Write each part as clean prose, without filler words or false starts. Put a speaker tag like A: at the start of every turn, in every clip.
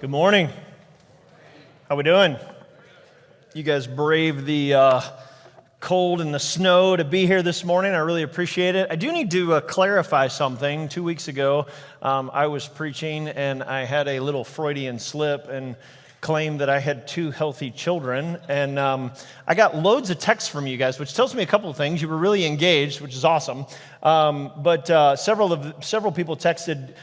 A: Good morning. How we doing? You guys braved the cold and the snow to be here this morning. I really appreciate it. I do need to clarify something. 2 weeks ago, I was preaching and I had a little Freudian slip and claimed that I had 2 healthy children. And I got loads of texts from you guys, which tells me a couple of things. You were really engaged, which is awesome. But several people texted,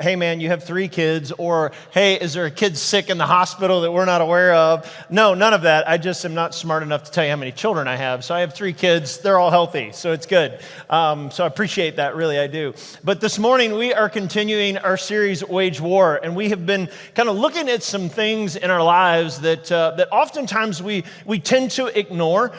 A: hey man, you have 3 kids, or hey, is there a kid sick in the hospital that we're not aware of? No, none of that. I just am not smart enough to tell you how many children I have. So I have 3 kids. They're all healthy, so it's good. So I appreciate that, really, I do. But this morning, we are continuing our series, Wage War, and we have been kind of looking at some things in our lives that oftentimes we tend to ignore.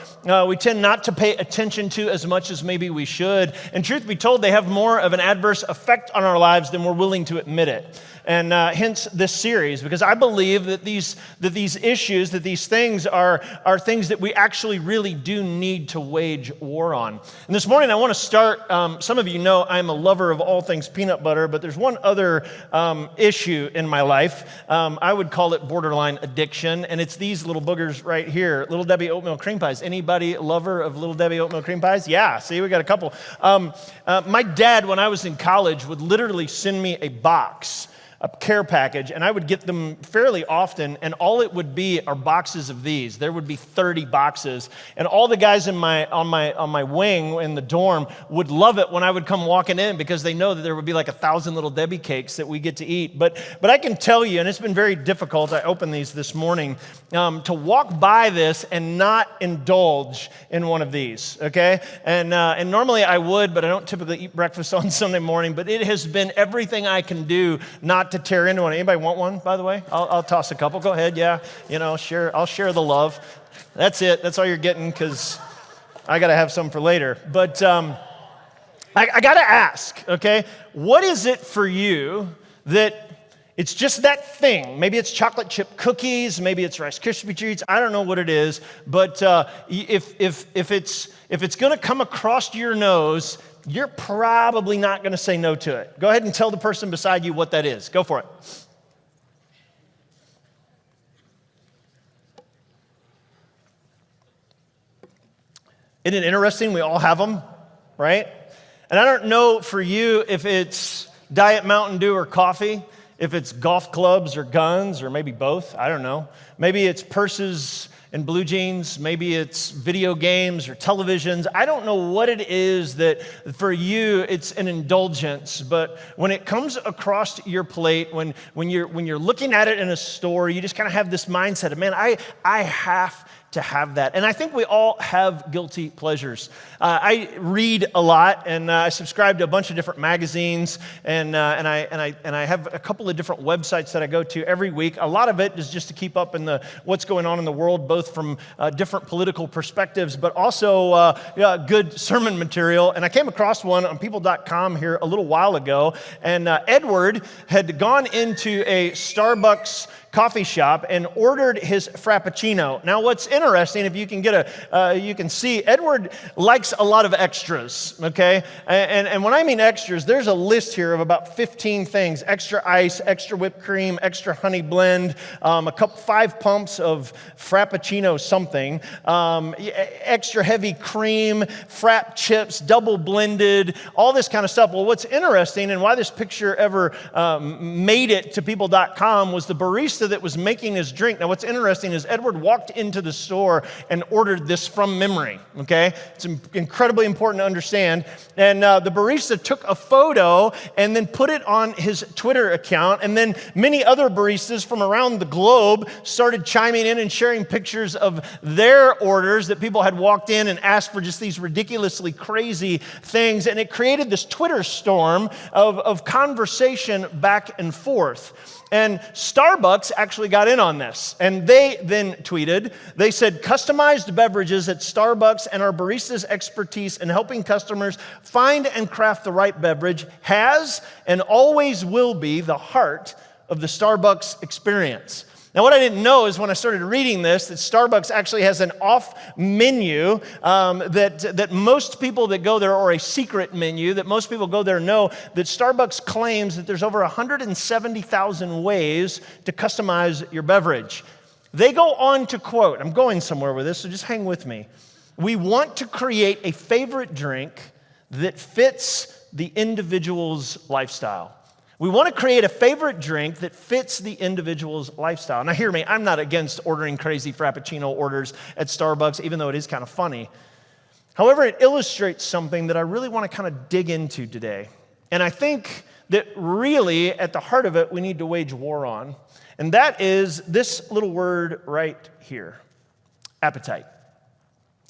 A: We tend not to pay attention to as much as maybe we should. And truth be told, they have more of an adverse effect on our lives than we're willing to admit it. And hence this series, because I believe that these issues, that these things are things that we actually really do need to wage war on. And this morning I want to start, some of you know I'm a lover of all things peanut butter, but there's one other issue in my life. I would call it borderline addiction, and it's these little boogers right here, Little Debbie oatmeal cream pies. Anybody lover of Little Debbie oatmeal cream pies? Yeah, see, we got a couple. My dad, when I was in college, would literally send me a box, a care package, and I would get them fairly often, and all it would be are boxes of these. There would be 30 boxes, and all the guys on my wing in the dorm would love it when I would come walking in, because they know that there would be like 1,000 Little Debbie cakes that we get to eat. But I can tell you, and it's been very difficult, I opened these this morning, to walk by this and not indulge in one of these, okay? And normally I would, but I don't typically eat breakfast on Sunday morning, but it has been everything I can do not to tear into one. Anybody want one, by the way? I'll toss a couple. Go ahead, yeah. I'll share the love. That's it. That's all you're getting, because I got to have some for later. But I got to ask, okay, what is it for you that it's just that thing? Maybe it's chocolate chip cookies, maybe it's Rice Krispie treats. I don't know what it is, but if it's going to come across your nose, you're probably not going to say no to it. Go ahead and tell the person beside you what that is. Go for it. Isn't it interesting? We all have them, right? And I don't know for you if it's Diet Mountain Dew or coffee, if it's golf clubs or guns, or maybe both. I don't know. Maybe it's purses and blue jeans, maybe it's video games or televisions. I don't know what it is that for you it's an indulgence, but when it comes across your plate, when you're looking at it in a store, you just kind of have this mindset of, man, I have to have that. And I think we all have guilty pleasures. I read a lot, and I subscribe to a bunch of different magazines, and I have a couple of different websites that I go to every week. A lot of it is just to keep up in what's going on in the world, both from different political perspectives, but also good sermon material. And I came across one on people.com here a little while ago, and Edward had gone into a Starbucks coffee shop and ordered his Frappuccino. Now, what's interesting, if you can you can see, Edward likes a lot of extras, okay? And when I mean extras, there's a list here of about 15 things: extra ice, extra whipped cream, extra honey blend, 5 pumps of Frappuccino something, extra heavy cream, Frap chips, double blended, all this kind of stuff. Well, what's interesting, and why this picture ever made it to people.com, was the barista that was making his drink. Now, what's interesting is Edward walked into the store and ordered this from memory, okay? It's incredibly important to understand. And the barista took a photo and then put it on his Twitter account, and then many other baristas from around the globe started chiming in and sharing pictures of their orders that people had walked in and asked for just these ridiculously crazy things, and it created this Twitter storm of conversation back and forth. And Starbucks actually got in on this, and they then tweeted, they said, customized beverages at Starbucks and our barista's expertise in helping customers find and craft the right beverage has and always will be the heart of the Starbucks experience. Now, what I didn't know is when I started reading this, that Starbucks actually has an off menu that most people that go there, or a secret menu that most people go there know, that Starbucks claims that there's over 170,000 ways to customize your beverage. They go on to quote, I'm going somewhere with this, so just hang with me. We want to create a favorite drink that fits the individual's lifestyle. We want to create a favorite drink that fits the individual's lifestyle. Now hear me, I'm not against ordering crazy Frappuccino orders at Starbucks, even though it is kind of funny. However, it illustrates something that I really want to kind of dig into today. And I think that really at the heart of it, we need to wage war on. And that is this little word right here, appetite.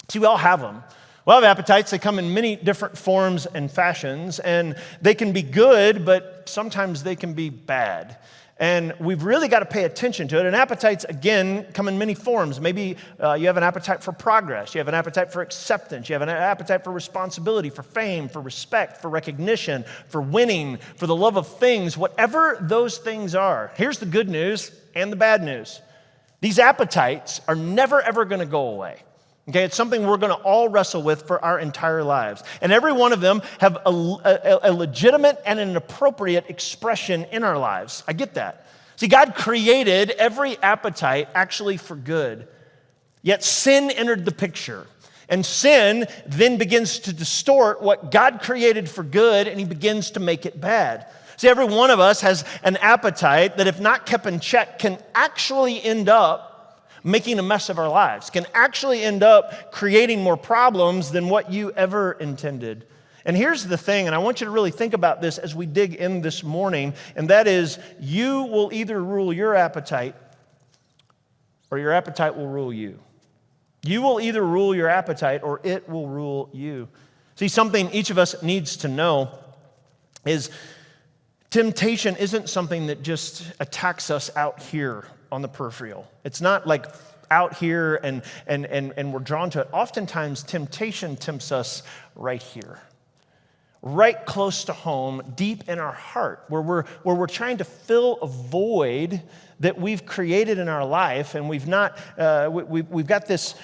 A: See, we all have them. We all have appetites. They come in many different forms and fashions, and they can be good, but sometimes they can be bad. And we've really got to pay attention to it. And appetites, again, come in many forms. Maybe you have an appetite for progress. You have an appetite for acceptance. You have an appetite for responsibility, for fame, for respect, for recognition, for winning, for the love of things, whatever those things are. Here's the good news and the bad news. These appetites are never, ever going to go away. Okay, it's something we're going to all wrestle with for our entire lives. And every one of them have a legitimate and an appropriate expression in our lives. I get that. See, God created every appetite actually for good. Yet sin entered the picture. And sin then begins to distort what God created for good, and he begins to make it bad. See, every one of us has an appetite that, if not kept in check, can actually end up making a mess of our lives, can actually end up creating more problems than what you ever intended. And here's the thing, and I want you to really think about this as we dig in this morning, and that is, you will either rule your appetite or your appetite will rule you. You will either rule your appetite or it will rule you. See, something each of us needs to know is temptation isn't something that just attacks us out here on the peripheral. It's not like out here and we're drawn to it. Oftentimes, temptation tempts us right here, right close to home, deep in our heart, where we're trying to fill a void that we've created in our life, and we've got this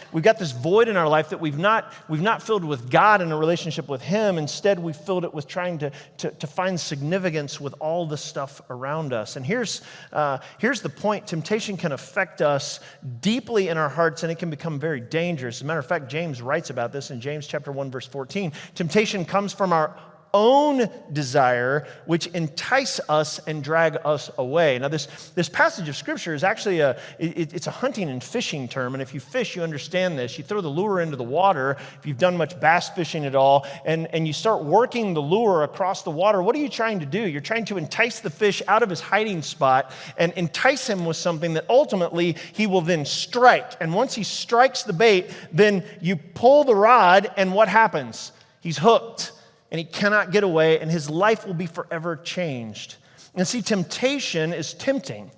A: void in our life that we've not filled with God in a relationship with Him. Instead, we've filled it with trying to find significance with all the stuff around us. And here's the point: temptation can affect us deeply in our hearts, and it can become very dangerous. As a matter of fact, James writes about this in James chapter 1, verse 14. Temptation comes from our own desire, which entice us and drag us away. Now, this passage of Scripture is actually it's a hunting and fishing term, and if you fish, you understand this. You throw the lure into the water, if you've done much bass fishing at all, and you start working the lure across the water. What are you trying to do? You're trying to entice the fish out of his hiding spot and entice him with something that ultimately he will then strike. And once he strikes the bait, then you pull the rod, and what happens? He's hooked. And he cannot get away, and his life will be forever changed. And see, temptation is tempting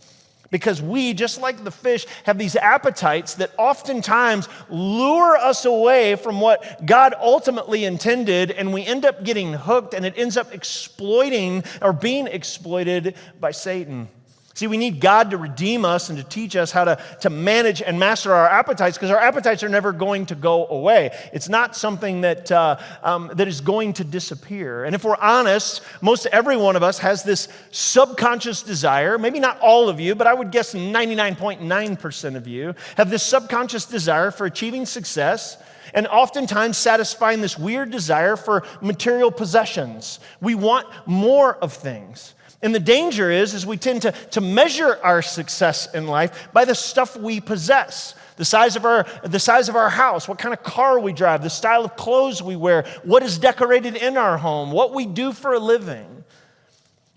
A: because we, just like the fish, have these appetites that oftentimes lure us away from what God ultimately intended, and we end up getting hooked, and it ends up exploiting or being exploited by Satan. See, we need God to redeem us and to teach us how to manage and master our appetites, because our appetites are never going to go away. It's not something that is going to disappear. And if we're honest, most every one of us has this subconscious desire. Maybe not all of you, but I would guess 99.9% of you have this subconscious desire for achieving success, and oftentimes satisfying this weird desire for material possessions. We want more of things. And the danger is we tend to measure our success in life by the stuff we possess. The size of our house, what kind of car we drive, the style of clothes we wear, what is decorated in our home, what we do for a living.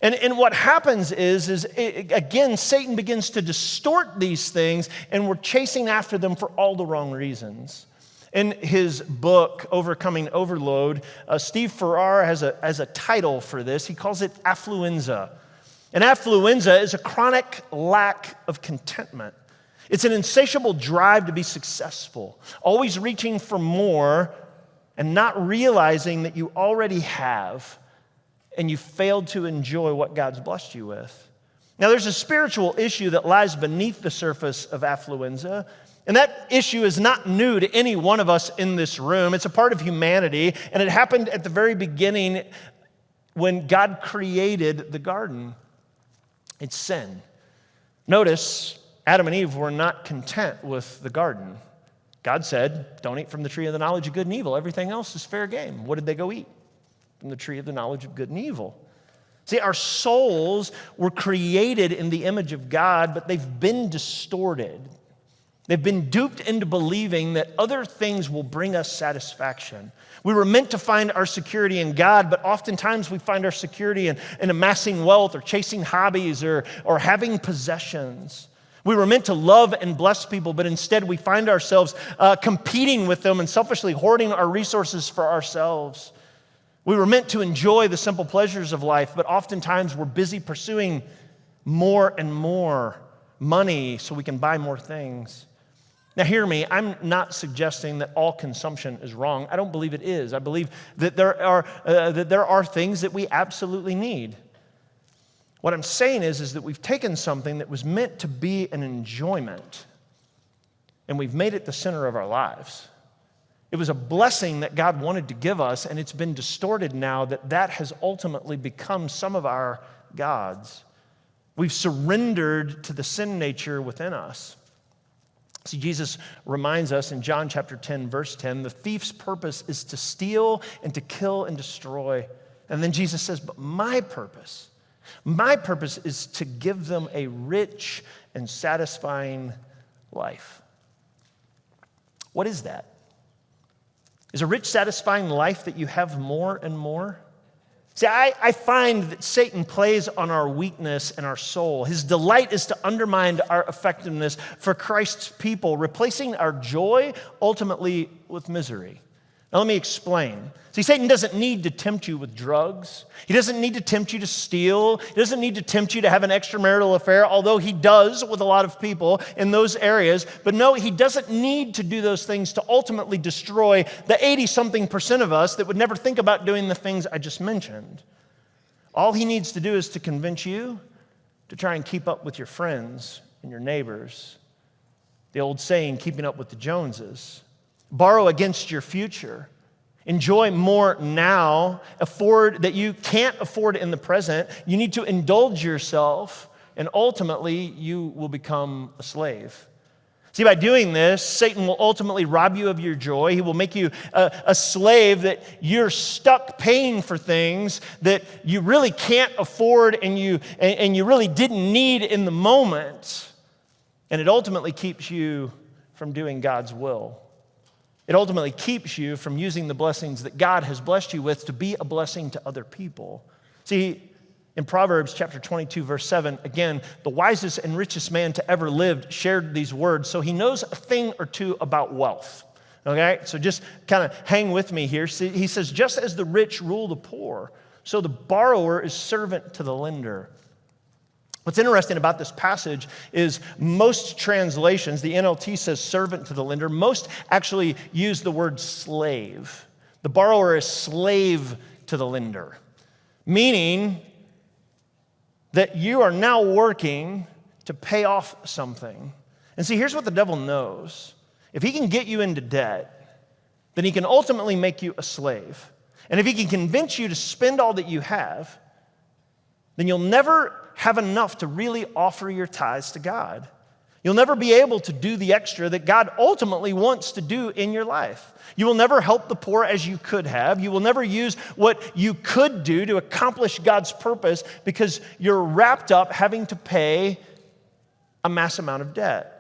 A: And what happens is again, Satan begins to distort these things, and we're chasing after them for all the wrong reasons. In his book, Overcoming Overload, Steve Farrar has a title for this. He calls it affluenza. And affluenza is a chronic lack of contentment. It's an insatiable drive to be successful, always reaching for more and not realizing that you already have and you failed to enjoy what God's blessed you with. Now, there's a spiritual issue that lies beneath the surface of affluenza, and that issue is not new to any one of us in this room. It's a part of humanity, and it happened at the very beginning when God created the garden. It's sin. Notice, Adam and Eve were not content with the garden. God said, don't eat from the tree of the knowledge of good and evil. Everything else is fair game. What did they go eat? From the tree of the knowledge of good and evil. See, our souls were created in the image of God, but they've been distorted. They've been duped into believing that other things will bring us satisfaction. We were meant to find our security in God, but oftentimes we find our security in amassing wealth or chasing hobbies or having possessions. We were meant to love and bless people, but instead we find ourselves competing with them and selfishly hoarding our resources for ourselves. We were meant to enjoy the simple pleasures of life, but oftentimes we're busy pursuing more and more money so we can buy more things. Now hear me, I'm not suggesting that all consumption is wrong. I don't believe it is. I believe that there are things that we absolutely need. What I'm saying is that we've taken something that was meant to be an enjoyment, and we've made it the center of our lives. It was a blessing that God wanted to give us, and it's been distorted now that has ultimately become some of our gods. We've surrendered to the sin nature within us. See, Jesus reminds us in John chapter 10, verse 10, the thief's purpose is to steal and to kill and destroy. And then Jesus says, but my purpose is to give them a rich and satisfying life. What is that? Is a rich, satisfying life that you have more and more? See, I find that Satan plays on our weakness and our soul. His delight is to undermine our effectiveness for Christ's people, replacing our joy ultimately with misery. Now, let me explain. See, Satan doesn't need to tempt you with drugs. He doesn't need to tempt you to steal. He doesn't need to tempt you to have an extramarital affair, although he does with a lot of people in those areas. But no, he doesn't need to do those things to ultimately destroy the 80-something% of us that would never think about doing the things I just mentioned. All he needs to do is to convince you to try and keep up with your friends and your neighbors. The old saying, keeping up with the Joneses. Borrow against your future. Enjoy more now. Afford that you can't afford in the present. You need to indulge yourself, and ultimately you will become a slave. See, by doing this, Satan will ultimately rob you of your joy. He will make you a slave that you're stuck paying for things that you really can't afford and you really didn't need in the moment. And it ultimately keeps you from doing God's will. It ultimately keeps you from using the blessings that God has blessed you with to be a blessing to other people. See, in Proverbs chapter 22, verse 7, again, the wisest and richest man to ever lived shared these words, so he knows a thing or two about wealth. Okay, so just kind of hang with me here. See, he says, just as the rich rule the poor, so the borrower is servant to the lender. What's interesting about this passage is most translations, the NLT says servant to the lender, most actually use the word slave. The borrower is slave to the lender, meaning that you are now working to pay off something. And see, here's what the devil knows. If he can get you into debt, then he can ultimately make you a slave. And if he can convince you to spend all that you have, then you'll never have enough to really offer your tithes to God. You'll never be able to do the extra that God ultimately wants to do in your life. You will never help the poor as you could have. You will never use what you could do to accomplish God's purpose because you're wrapped up having to pay a mass amount of debt.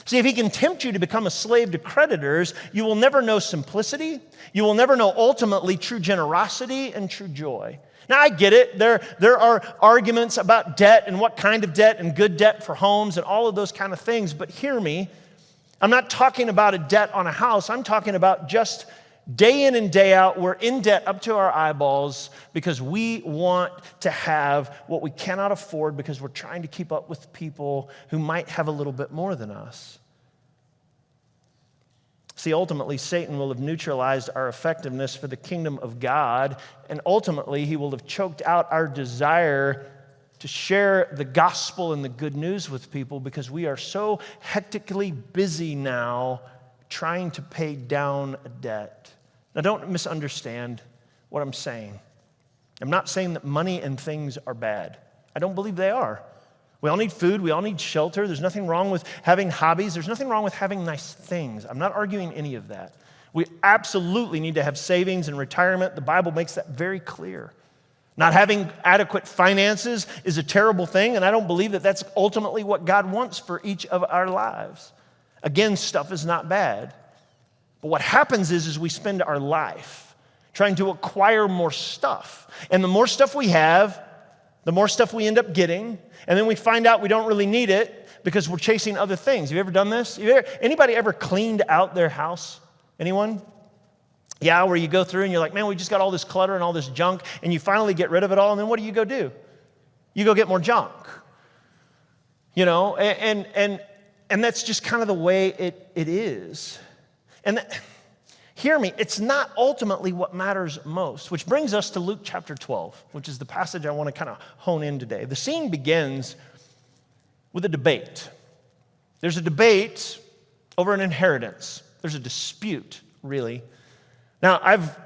A: See, if he can tempt you to become a slave to creditors, you will never know simplicity. You will never know ultimately true generosity and true joy. Now, I get it. There are arguments about debt and what kind of debt and good debt for homes and all of those kind of things. But hear me, I'm not talking about a debt on a house. I'm talking about just day in and day out, we're in debt up to our eyeballs because we want to have what we cannot afford because we're trying to keep up with people who might have a little bit more than us. See, ultimately, Satan will have neutralized our effectiveness for the kingdom of God, and ultimately, he will have choked out our desire to share the gospel and the good news with people because we are so hectically busy now trying to pay down a debt. Now, don't misunderstand what I'm saying. I'm not saying that money and things are bad. I don't believe they are. We all need food. We all need shelter. There's nothing wrong with having hobbies. There's nothing wrong with having nice things. I'm not arguing any of that. We absolutely need to have savings and retirement. The Bible makes that very clear. Not having adequate finances is a terrible thing, and I don't believe that that's ultimately what God wants for each of our lives. Again, stuff is not bad. But what happens is we spend our life trying to acquire more stuff. And the more stuff we have, the more stuff we end up getting, and then we find out we don't really need it because we're chasing other things. Have you ever done this? Anybody ever cleaned out their house? Anyone? Yeah, where you go through and you're like, man, we just got all this clutter and all this junk, and you finally get rid of it all, and then what do? You go get more junk. You know, and that's just kind of the way it is. And hear me, it's not ultimately what matters most, which brings us to Luke chapter 12, which is the passage I want to kind of hone in today. The scene begins with a debate. There's a debate over an inheritance. There's a dispute, really. Now, I've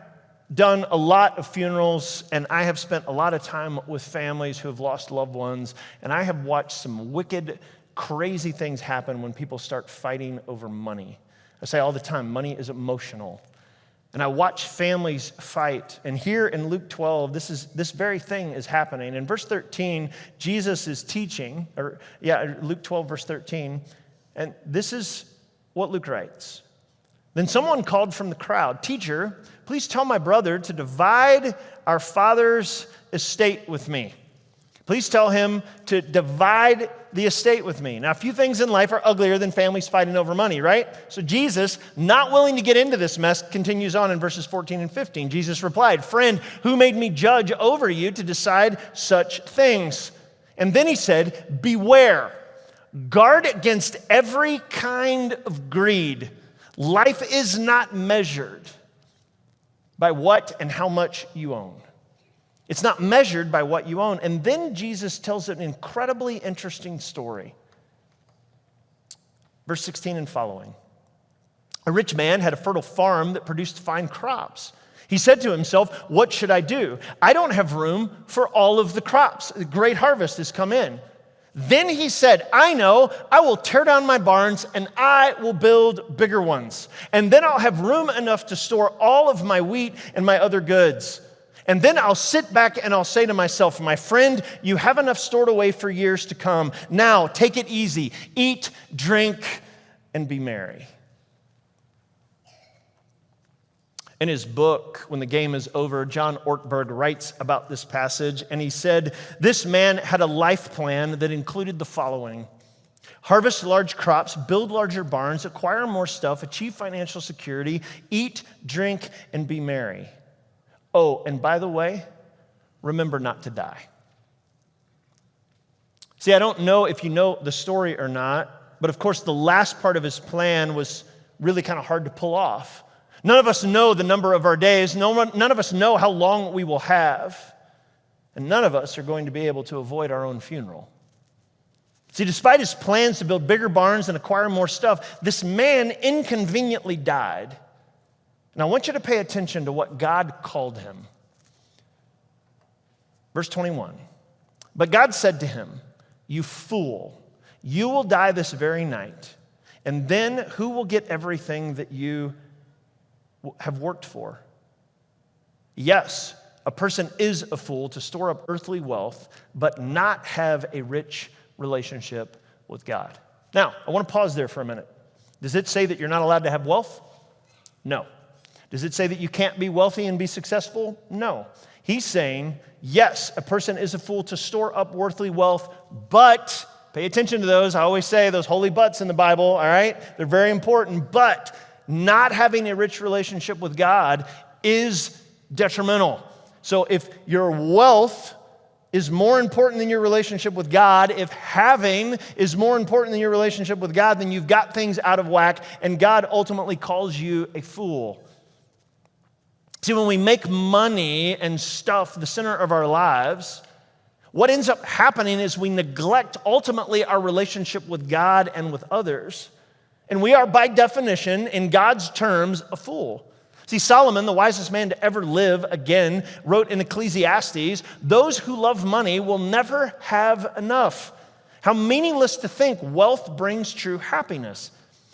A: done a lot of funerals, and I have spent a lot of time with families who have lost loved ones, and I have watched some wicked, crazy things happen when people start fighting over money. I say all the time, money is emotional. And I watch families fight. And here in Luke 12, this very thing is happening. In verse 13, Jesus is teaching, Luke 12, verse 13. And this is what Luke writes. Then someone called from the crowd, "Teacher, please tell my brother to divide our father's estate with me." Please tell him to divide the estate with me. Now, a few things in life are uglier than families fighting over money, right? So Jesus, not willing to get into this mess, continues on in verses 14 and 15. Jesus replied, "Friend, who made me judge over you to decide such things?" And then he said, "Beware, guard against every kind of greed. Life is not measured by what and how much you own." It's not measured by what you own. And then Jesus tells an incredibly interesting story. Verse 16 and following. A rich man had a fertile farm that produced fine crops. He said to himself, "What should I do? I don't have room for all of the crops. The great harvest has come in." Then he said, "I know, I will tear down my barns and I will build bigger ones. And then I'll have room enough to store all of my wheat and my other goods. And then I'll sit back and I'll say to myself, my friend, you have enough stored away for years to come. Now take it easy, eat, drink, and be merry." In his book, When the Game is Over, John Ortberg writes about this passage, and he said, "This man had a life plan that included the following: harvest large crops, build larger barns, acquire more stuff, achieve financial security, eat, drink, and be merry. Oh, and by the way, remember not to die." See, I don't know if you know the story or not, but of course the last part of his plan was really kind of hard to pull off. None of us know the number of our days. None of us know how long we will have. And none of us are going to be able to avoid our own funeral. See, despite his plans to build bigger barns and acquire more stuff, this man inconveniently died. And I want you to pay attention to what God called him. Verse 21. But God said to him, "You fool, you will die this very night, and then who will get everything that you have worked for? Yes, a person is a fool to store up earthly wealth, but not have a rich relationship with God." Now, I want to pause there for a minute. Does it say that you're not allowed to have wealth? No. Does it say that you can't be wealthy and be successful? No. He's saying, yes, a person is a fool to store up worldly wealth, but, pay attention to those. I always say those holy buts in the Bible, all right? They're very important, but not having a rich relationship with God is detrimental. So if your wealth is more important than your relationship with God, if having is more important than your relationship with God, then you've got things out of whack, and God ultimately calls you a fool. See, when we make money and stuff the center of our lives, what ends up happening is we neglect ultimately our relationship with God and with others. And we are, by definition, in God's terms, a fool. See, Solomon, the wisest man to ever live, again, wrote in Ecclesiastes, those who love money will never have enough. How meaningless to think wealth brings true happiness.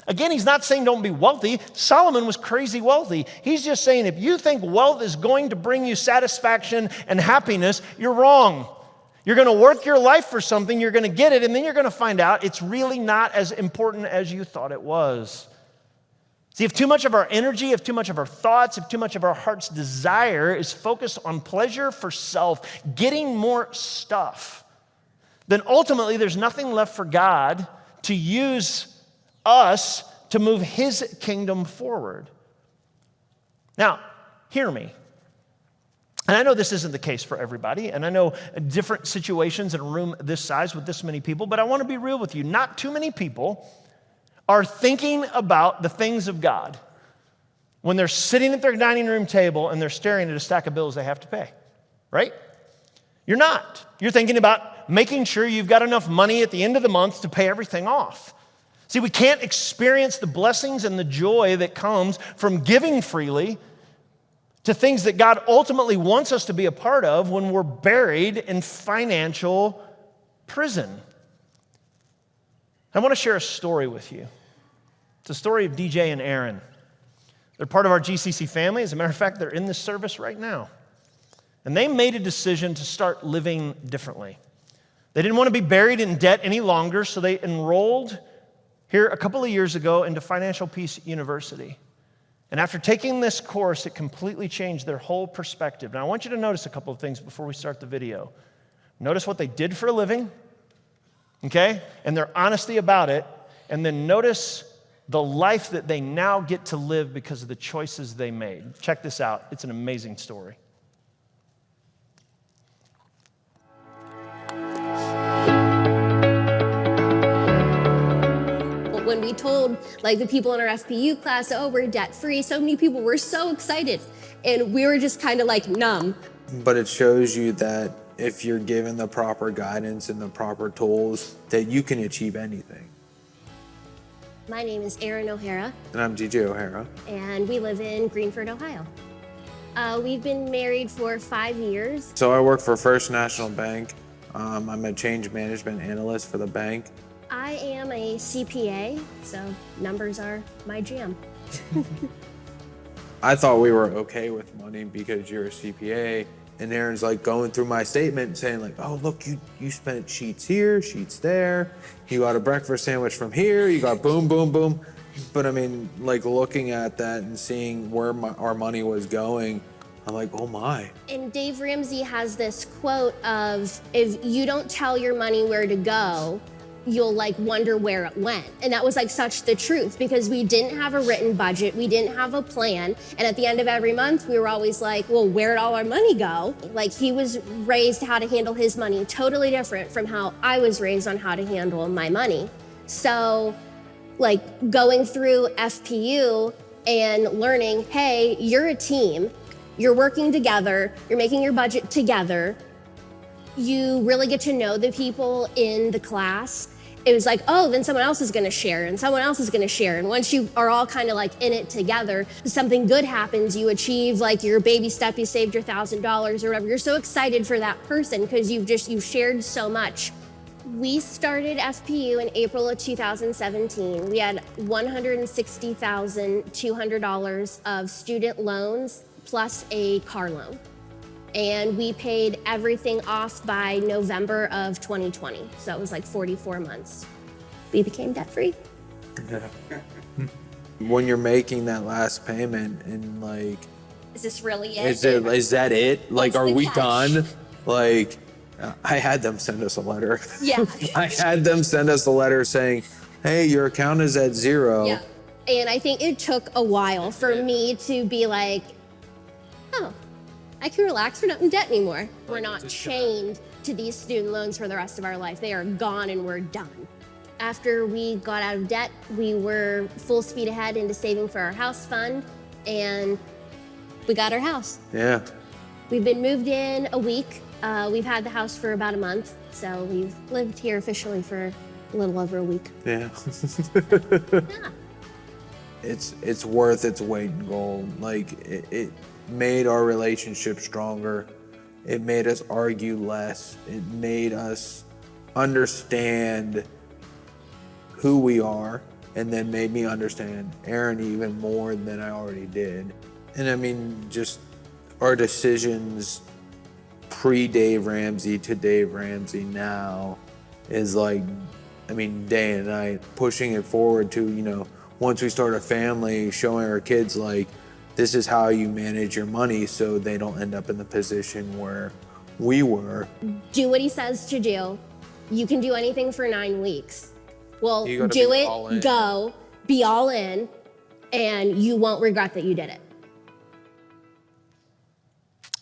A: Again, he's not saying don't be wealthy. Solomon was crazy wealthy. He's just saying if you think wealth is going to bring you satisfaction and happiness, you're wrong. You're going to work your life for something, you're going to get it, and then you're going to find out it's really not as important as you thought it was. See, if too much of our energy, if too much of our thoughts, if too much of our heart's desire is focused on pleasure for self, getting more stuff, then ultimately there's nothing left for God to use us to move his kingdom forward. Now, hear me. And I know this isn't the case for everybody, and I know different situations in a room this size with this many people, but I want to be real with you. Not too many people are thinking about the things of God when they're sitting at their dining room table and they're staring at a stack of bills they have to pay, right? You're not. You're thinking about making sure you've got enough money at the end of the month to pay everything off. See, we can't experience the blessings and the joy that comes from giving freely to things that God ultimately wants us to be a part of when we're buried in financial prison. I want to share a story with you. It's a story of DJ and Aaron. They're part of our GCC family. As a matter of fact, they're in this service right now. And they made a decision to start living differently. They didn't want to be buried in debt any longer, so they enrolled here a couple of years ago into Financial Peace University. And after taking this course, it completely changed their whole perspective. Now, I want you to notice a couple of things before we start the video. Notice what they did for a living, okay? And their honesty about it. And then notice the life that they now get to live because of the choices they made. Check this out. It's an amazing story.
B: When we told the people in our FPU class, oh, we're debt free, so many people were so excited. And we were just kind of numb.
C: But it shows you that if you're given the proper guidance and the proper tools, that you can achieve anything.
B: My name is Erin O'Hara.
C: And I'm DJ O'Hara.
B: And we live in Greenford, Ohio. We've been married for 5 years.
C: So I work for First National Bank. I'm a change management analyst for the bank.
B: I am a CPA, so numbers are my jam.
C: I thought we were okay with money because you're a CPA. And Aaron's going through my statement saying oh, look, you spent sheets here, sheets there. You got a breakfast sandwich from here. You got boom, boom, boom. But I mean, looking at that and seeing where our money was going, I'm oh my.
B: And Dave Ramsey has this quote of, if you don't tell your money where to go, you'll wonder where it went. And that was such the truth, because we didn't have a written budget, we didn't have a plan, and at the end of every month we were always well, where'd all our money go? He was raised how to handle his money totally different from how I was raised on how to handle my money. So going through FPU and learning, hey, you're a team, you're working together, you're making your budget together. You really get to know the people in the class. It was oh, then someone else is going to share, and someone else is going to share. And once you are all kind of in it together, something good happens. You achieve your baby step, you saved your $1,000 or whatever. You're so excited for that person because you've shared so much. We started FPU in April of 2017. We had $160,200 of student loans plus a car loan. And we paid everything off by November of 2020. So it was 44 months. We became debt-free.
C: Yeah. When you're making that last payment and
B: is this really it?
C: Is that it? Are we
B: catch?
C: done? I had them send us a letter.
B: Yeah.
C: I had them send us a letter saying, hey, your account is at zero.
B: Yeah. And I think it took a while for me to be oh, I can relax, we're not in debt anymore. We're not chained to these student loans for the rest of our life. They are gone and we're done. After we got out of debt, we were full speed ahead into saving for our house fund, and we got our house.
C: Yeah.
B: We've been moved in a week, We've had the house for about a month, so we've lived here officially for a little over a week.
C: Yeah.
B: Yeah.
C: It's worth its weight in gold. Like, it made our relationship stronger. It made us argue less. It made us understand who we are, and then made me understand Aaron even more than I already did. And I mean, just our decisions pre-Dave Ramsey to Dave Ramsey now is like, I mean, day and night, pushing it forward to, you know, once we start a family, showing our kids, like, this is how you manage your money so they don't end up in the position where we were.
B: Do what he says to do. You can do anything for 9 weeks. Well,
C: You gotta
B: do
C: be all in.
B: it, go, be all in, and you won't regret that you did it.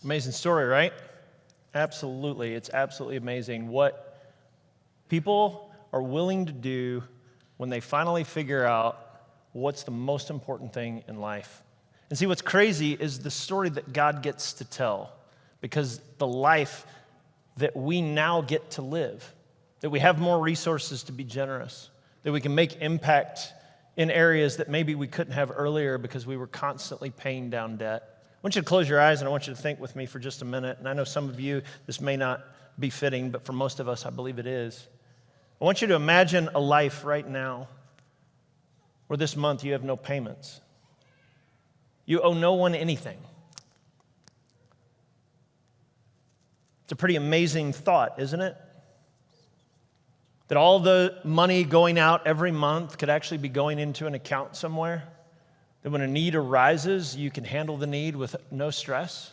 A: Amazing story, right? Absolutely. It's absolutely amazing what people are willing to do when they finally figure out what's the most important thing in life. And see, what's crazy is the story that God gets to tell, because the life that we now get to live, that we have more resources to be generous, that we can make impact in areas that maybe we couldn't have earlier because we were constantly paying down debt. I want you to close your eyes and I want you to think with me for just a minute. And I know some of you, this may not be fitting, but for most of us, I believe it is. I want you to imagine a life right now where this month you have no payments. You owe no one anything. It's a pretty amazing thought, isn't it? That all the money going out every month could actually be going into an account somewhere. That when a need arises, you can handle the need with no stress.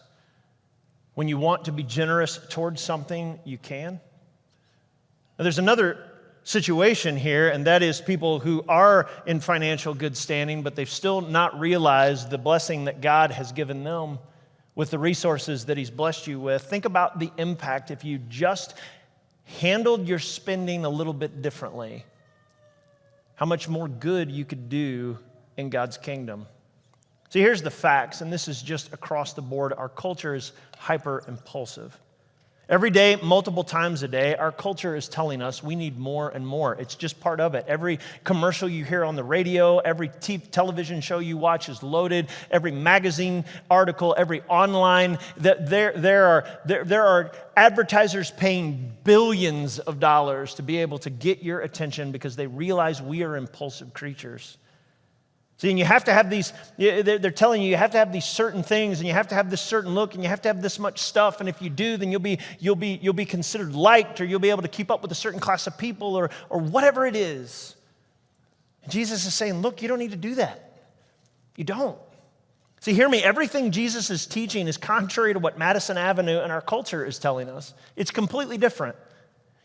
A: When you want to be generous towards something, you can. Now, there's another situation here, and that is people who are in financial good standing, but they've still not realized the blessing that God has given them with the resources that He's blessed you with. Think about the impact if you just handled your spending a little bit differently, how much more good you could do in God's kingdom. See, here's the facts, and this is just across the board. Our culture is hyper impulsive. Every day, multiple times a day, our culture is telling us we need more and more. It's just part of it. Every commercial you hear on the radio, every television show you watch is loaded. Every magazine article, every online, there are advertisers paying billions of dollars to be able to get your attention because they realize we are impulsive creatures. See, and you have to have these, they're telling you have to have these certain things, and you have to have this certain look, and you have to have this much stuff, and if you do, then you'll be considered liked, or you'll be able to keep up with a certain class of people, or whatever it is. And Jesus is saying, look, you don't need to do that. You don't. See, hear me, everything Jesus is teaching is contrary to what Madison Avenue and our culture is telling us. It's completely different.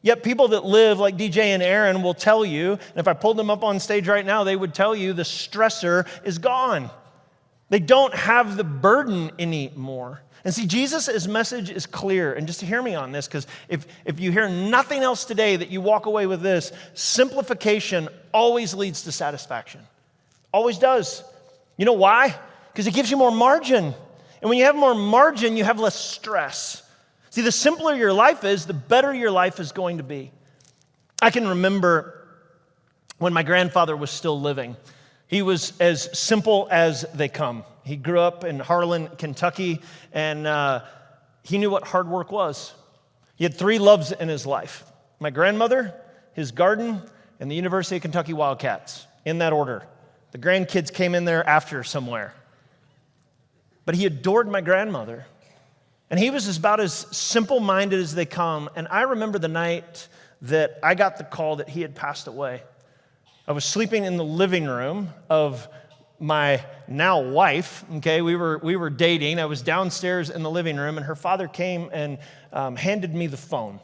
A: Yet people that live like DJ and Aaron will tell you, and if I pulled them up on stage right now, they would tell you the stressor is gone. They don't have the burden anymore. And see, Jesus' message is clear. And just hear me on this, because if you hear nothing else today, that you walk away with this: simplification always leads to satisfaction. Always does. You know why? Because it gives you more margin. And when you have more margin, you have less stress. See, the simpler your life is, the better your life is going to be. I can remember when my grandfather was still living. He was as simple as they come. He grew up in Harlan, Kentucky, and he knew what hard work was. He had 3 loves in his life: my grandmother, his garden, and the University of Kentucky Wildcats, in that order. The grandkids came in there after somewhere. But he adored my grandmother. And he was about as simple-minded as they come. And I remember the night that I got the call that he had passed away. I was sleeping in the living room of my now wife. Okay, we were dating. I was downstairs in the living room, and her father came and handed me the phone.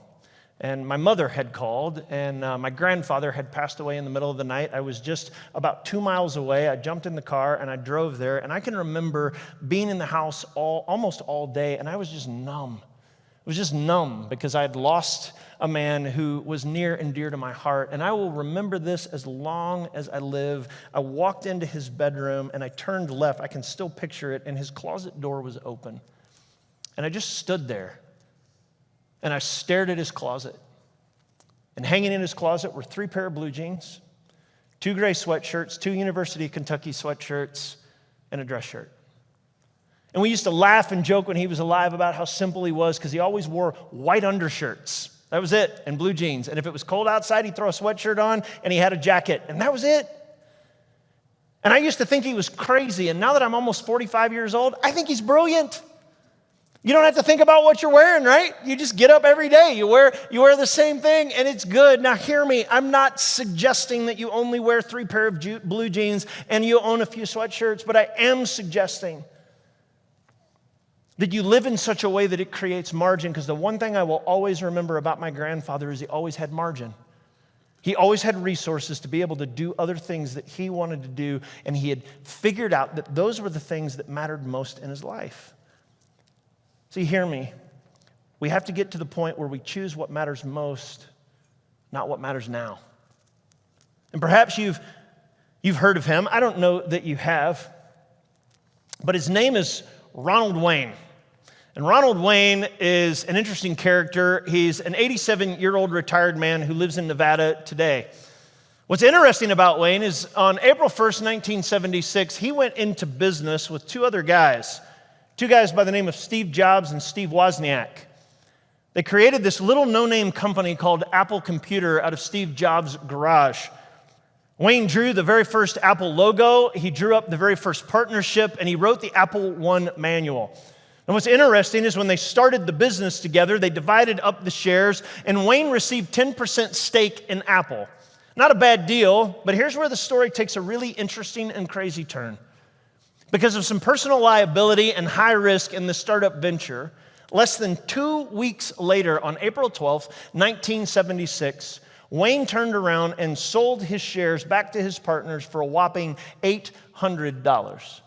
A: And my mother had called, and my grandfather had passed away in the middle of the night. I was just about 2 miles away. I jumped in the car, and I drove there. And I can remember being in the house almost all day, and I was just numb. It was just numb because I had lost a man who was near and dear to my heart. And I will remember this as long as I live. I walked into his bedroom, and I turned left. I can still picture it, and his closet door was open. And I just stood there. And I stared at his closet. And hanging in his closet were 3 pair of blue jeans, 2 gray sweatshirts, 2 University of Kentucky sweatshirts, and a dress shirt. And we used to laugh and joke when he was alive about how simple he was because he always wore white undershirts. That was it, and blue jeans. And if it was cold outside, he'd throw a sweatshirt on, and he had a jacket, and that was it. And I used to think he was crazy, and now that I'm almost 45 years old, I think he's brilliant. You don't have to think about what you're wearing, right? You just get up every day. You wear the same thing, and it's good. Now, hear me. I'm not suggesting that you only wear 3 pair of blue jeans and you own a few sweatshirts, but I am suggesting that you live in such a way that it creates margin, because the one thing I will always remember about my grandfather is he always had margin. He always had resources to be able to do other things that he wanted to do, and he had figured out that those were the things that mattered most in his life. See, hear me. We have to get to the point where we choose what matters most, not what matters now. And perhaps you've heard of him. I don't know that you have, but his name is Ronald Wayne. And Ronald Wayne is an interesting character. He's an 87-year-old retired man who lives in Nevada today. What's interesting about Wayne is on April 1st, 1976, he went into business with 2 other guys, 2 guys by the name of Steve Jobs and Steve Wozniak. They created this little no-name company called Apple Computer out of Steve Jobs' garage. Wayne drew the very first Apple logo, he drew up the very first partnership, and he wrote the Apple I manual. And what's interesting is when they started the business together, they divided up the shares, and Wayne received 10% stake in Apple. Not a bad deal, but here's where the story takes a really interesting and crazy turn. Because of some personal liability and high risk in the startup venture, less than 2 weeks later, on April 12th, 1976, Wayne turned around and sold his shares back to his partners for a whopping $800.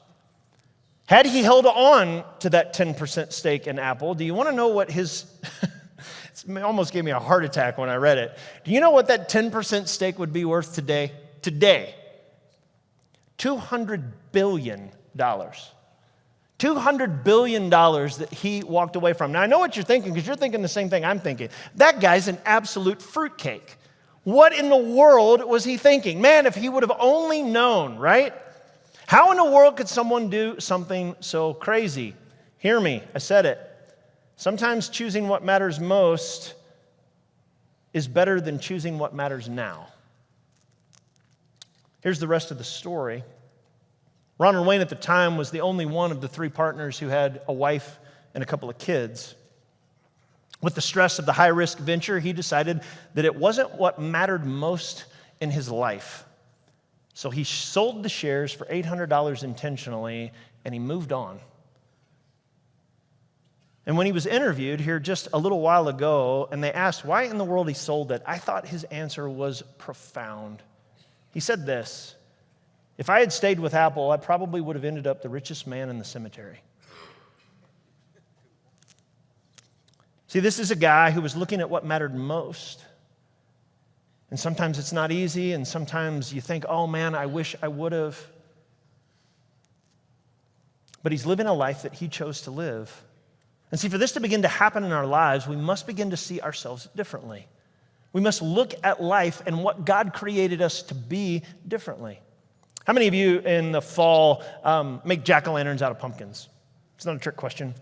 A: Had he held on to that 10% stake in Apple, do you want to know what his, it almost gave me a heart attack when I read it. Do you know what that 10% stake would be worth today? Today, $200 billion. $200 billion that he walked away from. Now, I know what you're thinking, because you're thinking the same thing I'm thinking. That guy's an absolute fruitcake. What in the world was he thinking? Man, if he would have only known, right? How in the world could someone do something so crazy? Hear me, I said it. Sometimes choosing what matters most is better than choosing what matters now. Here's the rest of the story. Ronald Wayne at the time was the only one of the 3 partners who had a wife and a couple of kids. With the stress of the high-risk venture, he decided that it wasn't what mattered most in his life. So he sold the shares for $800 intentionally, and he moved on. And when he was interviewed here just a little while ago, and they asked why in the world he sold it, I thought his answer was profound. He said this: "If I had stayed with Apple, I probably would have ended up the richest man in the cemetery." See, this is a guy who was looking at what mattered most. And sometimes it's not easy, and sometimes you think, oh man, I wish I would have. But he's living a life that he chose to live. And see, for this to begin to happen in our lives, we must begin to see ourselves differently. We must look at life and what God created us to be differently. How many of you in the fall make jack-o'-lanterns out of pumpkins? It's not a trick question.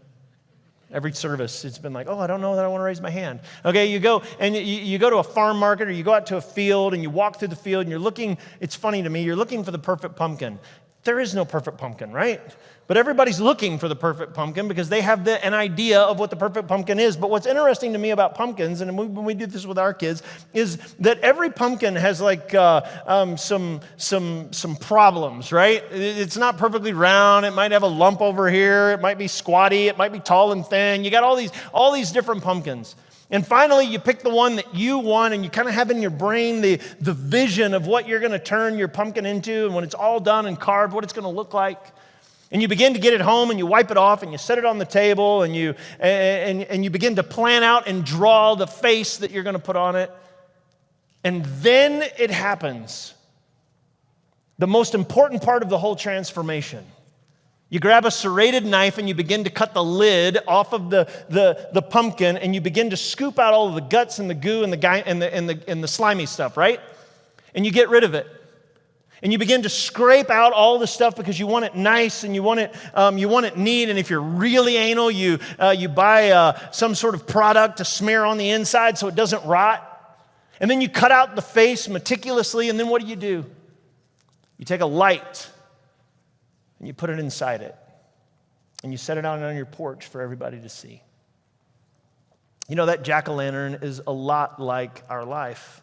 A: Every service, it's been like, oh, I don't know that I want to raise my hand. Okay, you go and you go to a farm market, or you go out to a field and you walk through the field and you're looking, it's funny to me, you're looking for the perfect pumpkin. There is no perfect pumpkin, right? But everybody's looking for the perfect pumpkin because they have an idea of what the perfect pumpkin is. But what's interesting to me about pumpkins, and when we do this with our kids, is that every pumpkin has like some problems, right? It's not perfectly round. It might have a lump over here. It might be squatty. It might be tall and thin. You got all these different pumpkins. And finally, you pick the one that you want, and you kind of have in your brain the vision of what you're going to turn your pumpkin into, and when it's all done and carved, what it's going to look like. And you begin to get it home, and you wipe it off, and you set it on the table, and you begin to plan out and draw the face that you're going to put on it. And then it happens. The most important part of the whole transformation. You grab a serrated knife and you begin to cut the lid off of the pumpkin, and you begin to scoop out all of the guts and the goo and the slimy stuff, right? And you get rid of it. And you begin to scrape out all the stuff because you want it nice and you want it neat. And if you're really anal, you buy some sort of product to smear on the inside so it doesn't rot. And then you cut out the face meticulously, and then what do? You take a light and you put it inside it. And you set it out on your porch for everybody to see. You know, that jack-o'-lantern is a lot like our life.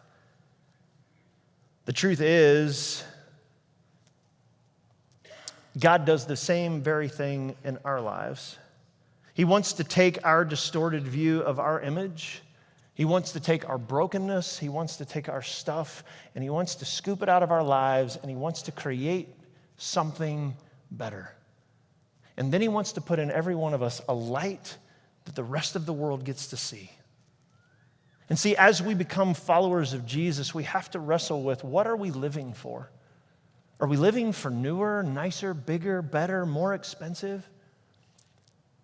A: The truth is, God does the same very thing in our lives. He wants to take our distorted view of our image. He wants to take our brokenness. He wants to take our stuff, and he wants to scoop it out of our lives, and he wants to create something better. And then he wants to put in every one of us a light that the rest of the world gets to see. And see, as we become followers of Jesus, we have to wrestle with, what are we living for? Are we living for newer, nicer, bigger, better, more expensive?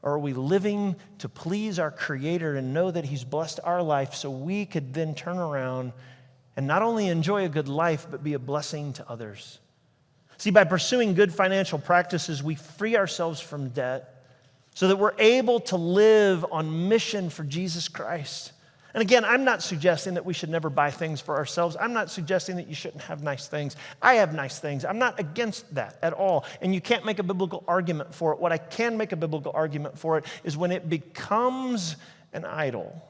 A: Or are we living to please our Creator and know that he's blessed our life so we could then turn around and not only enjoy a good life, but be a blessing to others? See, by pursuing good financial practices, we free ourselves from debt so that we're able to live on mission for Jesus Christ. And again, I'm not suggesting that we should never buy things for ourselves. I'm not suggesting that you shouldn't have nice things. I have nice things. I'm not against that at all. And you can't make a biblical argument for it. What I can make a biblical argument for it is when it becomes an idol.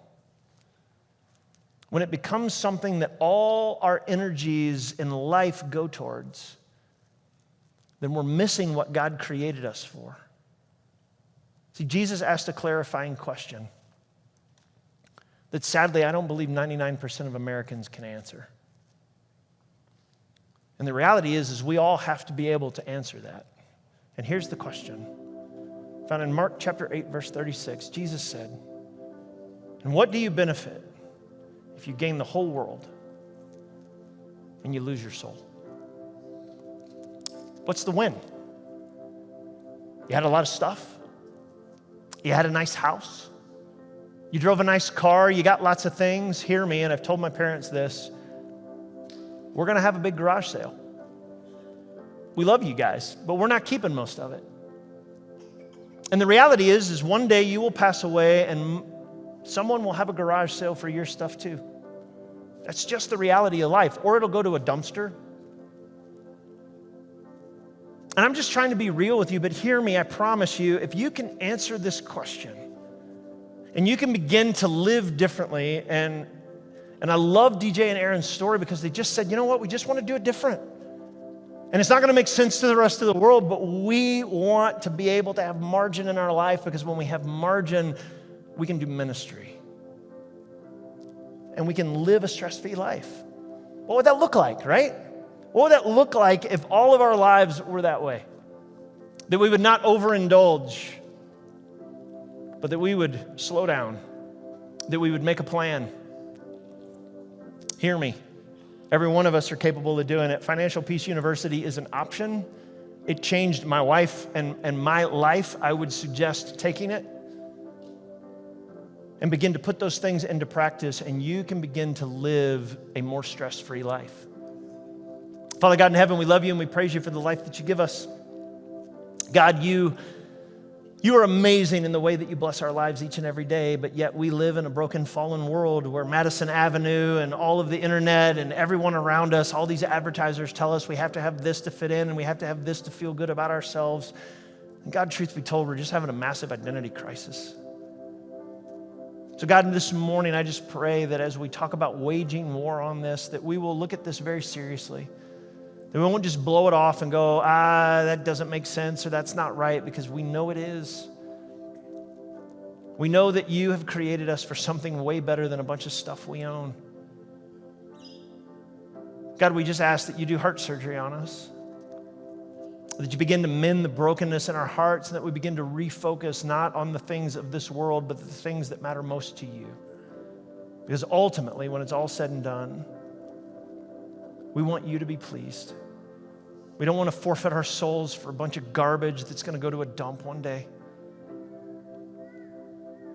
A: When it becomes something that all our energies in life go towards, then we're missing what God created us for. See, Jesus asked a clarifying question that sadly I don't believe 99% of Americans can answer. And the reality is we all have to be able to answer that. And here's the question. Found in Mark chapter 8, verse 36, Jesus said, "And what do you benefit if you gain the whole world and you lose your soul?" What's the win? You had a lot of stuff. You had a nice house. You drove a nice car. You got lots of things. Hear me, and I've told my parents this. We're going to have a big garage sale. We love you guys, but we're not keeping most of it. And the reality is one day you will pass away and someone will have a garage sale for your stuff too. That's just the reality of life. Or it'll go to a dumpster. And I'm just trying to be real with you, but hear me, I promise you, if you can answer this question and you can begin to live differently, and I love DJ and Aaron's story because they just said, you know what, we just want to do it different. And it's not going to make sense to the rest of the world, but we want to be able to have margin in our life, because when we have margin, we can do ministry. And we can live a stress-free life. What would that look like, right? What would that look like if all of our lives were that way? That we would not overindulge, but that we would slow down, that we would make a plan. Hear me. Every one of us are capable of doing it. Financial Peace University is an option. It changed my wife and my life. I would suggest taking it and begin to put those things into practice, and you can begin to live a more stress-free life. Father God in heaven, we love you and we praise you for the life that you give us. God, you are amazing in the way that you bless our lives each and every day, but yet we live in a broken, fallen world where Madison Avenue and all of the internet and everyone around us, all these advertisers tell us we have to have this to fit in and we have to have this to feel good about ourselves. And God, truth be told, we're just having a massive identity crisis. So God, this morning, I just pray that as we talk about waging war on this, that we will look at this very seriously. That we won't just blow it off and go, that doesn't make sense or that's not right, because we know it is. We know that you have created us for something way better than a bunch of stuff we own. God, we just ask that you do heart surgery on us. That you begin to mend the brokenness in our hearts, and that we begin to refocus not on the things of this world, but the things that matter most to you. Because ultimately, when it's all said and done, we want you to be pleased. We don't want to forfeit our souls for a bunch of garbage that's going to go to a dump one day.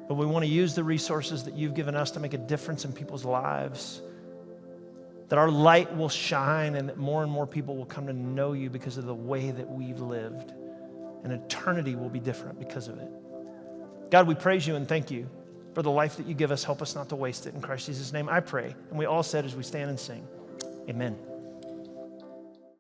A: But we want to use the resources that you've given us to make a difference in people's lives. That our light will shine and that more and more people will come to know you because of the way that we've lived. And eternity will be different because of it. God, we praise you and thank you for the life that you give us. Help us not to waste it. In Christ Jesus' name I pray. And we all said as we stand and sing, amen.